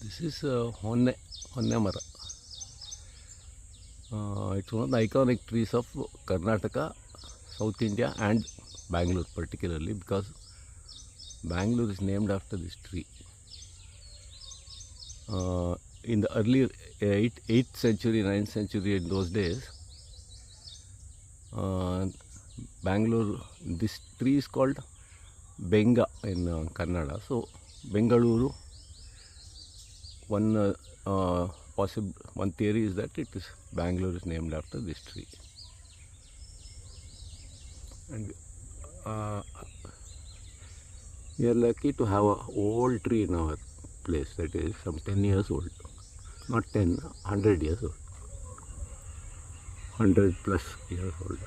This is honne mara. It's one of the iconic trees of Karnataka, South India and Bangalore particularly, because Bangalore is named after this tree. In the early 8th century, 9th century, in those days, Bangalore, this tree is called Benga in Kannada. So Bengaluru, one theory is that Bangalore is named after this tree. And we are lucky to have an old tree in our place that is some 10 years old. Not 10, 100 years old. 100 plus years old.